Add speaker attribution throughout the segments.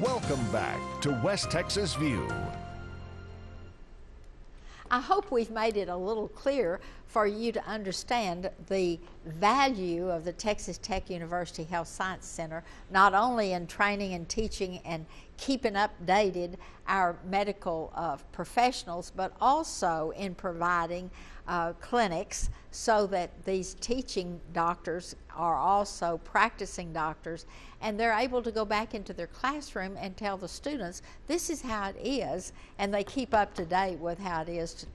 Speaker 1: Welcome back to West Texas View.
Speaker 2: I hope we've made it a little clear for you to understand the value of the Texas Tech University Health Science Center, not only in training and teaching and keeping updated our medical professionals, but also in providing clinics so that these teaching doctors are also practicing doctors, and they're able to go back into their classroom and tell the students this is how it is, and they keep up to date with how it is to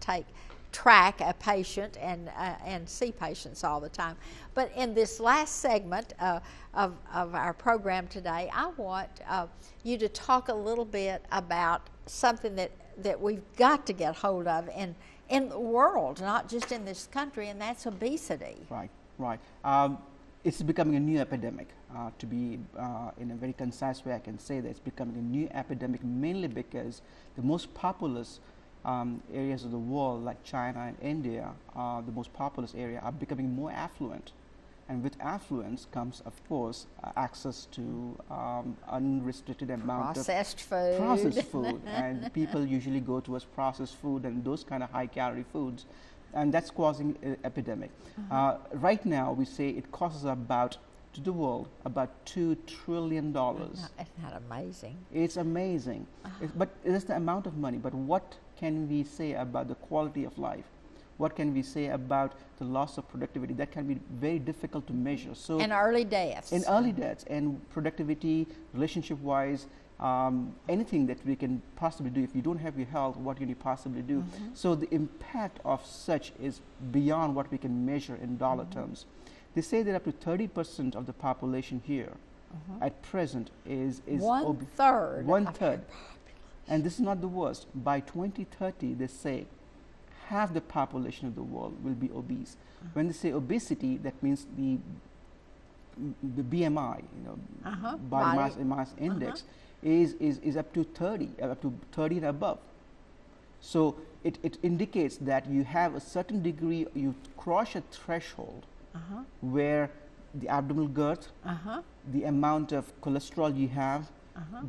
Speaker 2: track a patient and see patients all the time. But in this last segment of our program today, I want you to talk a little bit about something that we've got to get hold of in the world, not just in this country, and that's obesity.
Speaker 3: Right. It's becoming a new epidemic. To be in a very concise way, I can say that it's becoming a new epidemic mainly because the most populous areas of the world, like China and India, the most populous area, are becoming more affluent. And with affluence comes, of course, access to unrestricted amount
Speaker 2: processed
Speaker 3: food, and people usually go towards processed food and those kind of high-calorie foods, and that's causing an epidemic. Right now, we say it costs to the world about $2 trillion.
Speaker 2: Isn't that amazing?
Speaker 3: It's amazing, but it's the amount of money. But what can we say about the quality of life? What can we say about the loss of productivity? That can be very difficult to measure. So
Speaker 2: and early deaths.
Speaker 3: And early deaths and productivity, relationship-wise, anything that we can possibly do. If you don't have your health, what can you possibly do? So the impact of such is beyond what we can measure in dollar terms. They say that up to 30% of the population here at present is
Speaker 2: one third.
Speaker 3: And this is not the worst. By 2030, they say half the population of the world will be obese. When they say obesity, that means the BMI, body mass index, is up to 30, and above. So it indicates that you have a certain degree, you cross a threshold where the abdominal girth, the amount of cholesterol you have,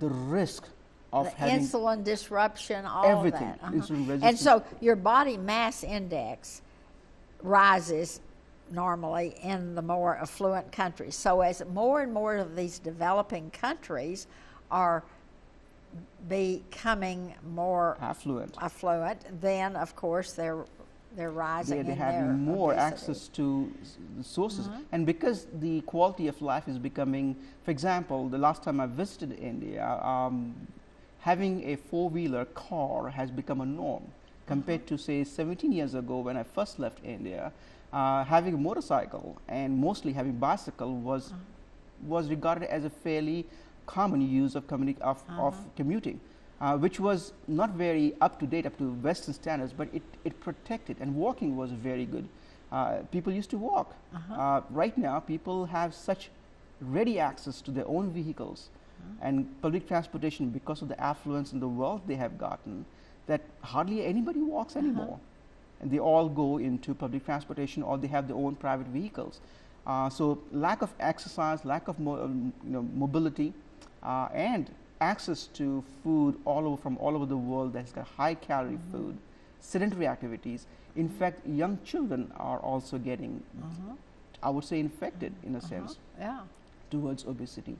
Speaker 3: the risk of having
Speaker 2: insulin disruption, all
Speaker 3: everything,
Speaker 2: of that.
Speaker 3: insulin resistance.
Speaker 2: And so your body mass index rises normally in the more affluent countries. So as more and more of these developing countries are becoming more affluent, then of course they're rising.
Speaker 3: They're having more
Speaker 2: obesity.
Speaker 3: access to the sources, and because the quality of life is becoming, for example, the last time I visited India, having a four-wheeler car has become a norm compared to, say, 17 years ago when I first left India. Having a motorcycle and mostly having bicycle was regarded as a fairly common use of commuting, which was not very up to date, up to Western standards, but it protected, and walking was very good. People used to walk. Right now, people have such ready access to their own vehicles and public transportation because of the affluence in the wealth they have gotten, that hardly anybody walks anymore. And they all go into public transportation, or they have their own private vehicles. So lack of exercise, lack of mobility, and access to food from all over the world that's got high calorie food, sedentary activities. In fact, young children are also getting, I would say, infected in a sense. Towards obesity,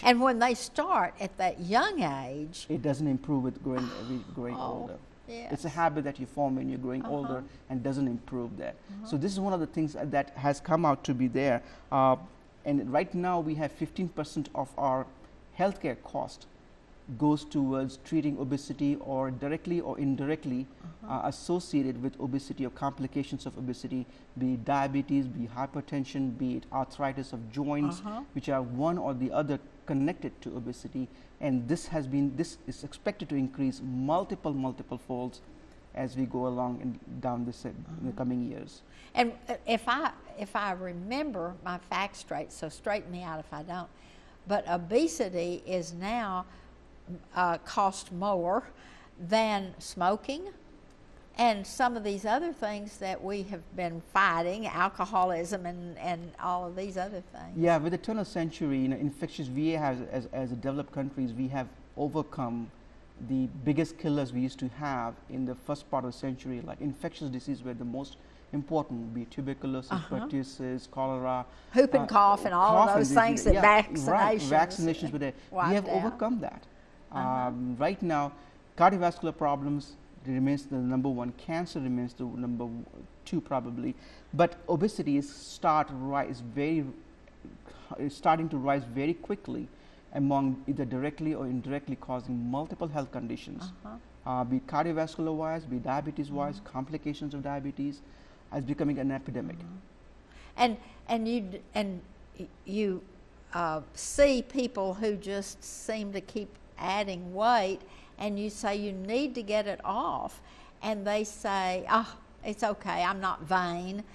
Speaker 2: and when they start at that young age,
Speaker 3: it doesn't improve with growing older.
Speaker 2: Yes.
Speaker 3: It's a habit that you form when you're growing older, and doesn't improve that. So this is one of the things that has come out to be there. And right now we have 15% of our healthcare cost goes towards treating obesity, or directly or indirectly associated with obesity or complications of obesity, be it diabetes, be it hypertension, be it arthritis of joints, which are one or the other connected to obesity. And this is expected to increase multiple folds as we go along and down this in the coming years.
Speaker 2: And if I remember my facts straight, so straighten me out if I don't, but obesity is now cost more than smoking, and some of these other things that we have been fighting, alcoholism and all of these other things.
Speaker 3: Yeah, with the turn of the century, you know, infectious, we have, as a developed countries, we have overcome the biggest killers we used to have in the first part of the century, like infectious disease were the most important, be it tuberculosis, pertussis, cholera,
Speaker 2: whooping cough, and all of those things that vaccinations.
Speaker 3: Right, vaccinations were there. We have overcome that. Right now, cardiovascular problems remains the number one, cancer remains the number two probably, but obesity is starting to rise very quickly among either directly or indirectly causing multiple health conditions, be it cardiovascular wise, be it diabetes wise, complications of diabetes, as becoming an epidemic.
Speaker 2: And you see people who just seem to keep adding weight, and you say you need to get it off, and they say, oh, it's okay, I'm not vain.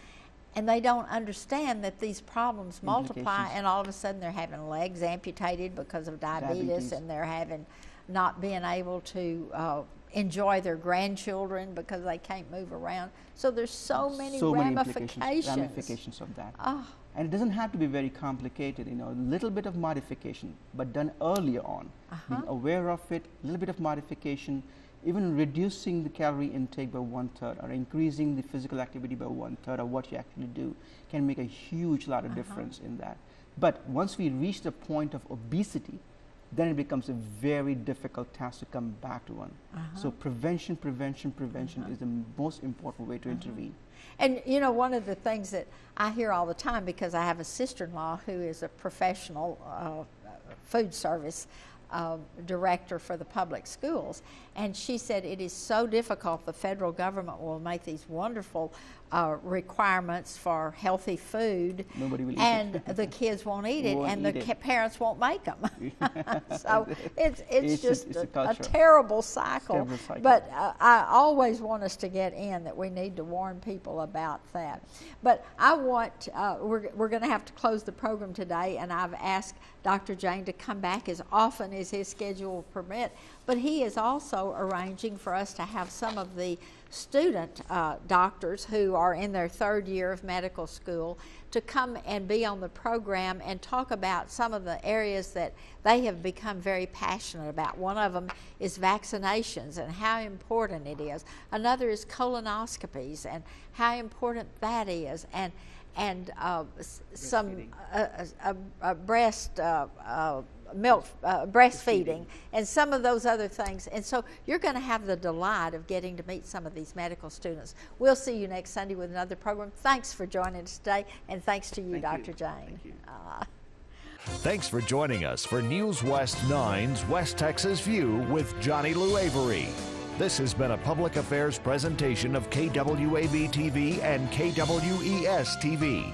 Speaker 2: And they don't understand that these problems multiply, and all of a sudden they're having legs amputated because of diabetes. And they're having not being able to enjoy their grandchildren because they can't move around. So there's so many ramifications
Speaker 3: of that.
Speaker 2: Oh.
Speaker 3: And it doesn't have to be very complicated, you know, a little bit of modification, but done earlier on, being aware of it, a little bit of modification, even reducing the calorie intake by 1/3 or increasing the physical activity by 1/3 of what you actually do can make a huge lot of difference in that. But once we reach the point of obesity, then it becomes a very difficult task to come back to one. So prevention is the most important way to intervene.
Speaker 2: And you know, one of the things that I hear all the time, because I have a sister-in-law who is a professional food service director for the public schools, and she said it is so difficult. The federal government will make these wonderful requirements for healthy food,
Speaker 3: nobody will
Speaker 2: and
Speaker 3: eat it.
Speaker 2: the kids won't eat it, and the parents won't make them. So it's just a terrible cycle. But I always want us to get in that we need to warn people about that. But I want, we're going to have to close the program today, and I've asked Dr. Jain to come back as often as his schedule will permit, but he is also arranging for us to have some of the student doctors who are in their 3rd year of medical school to come and be on the program and talk about some of the areas that they have become very passionate about. One of them is vaccinations and how important it is. Another is colonoscopies and how important that is, and some breast milk breastfeeding and some of those other things. And so you're going to have the delight of getting to meet some of these medical students. We'll see you next Sunday with another program. Thanks for joining us today, and thanks to you, Dr. Jain.
Speaker 3: Thank you.
Speaker 1: Thanks for joining us for News West 9's West Texas View with Johnny Lou Avery. This has been a public affairs presentation of KWAB-TV and KWES-TV.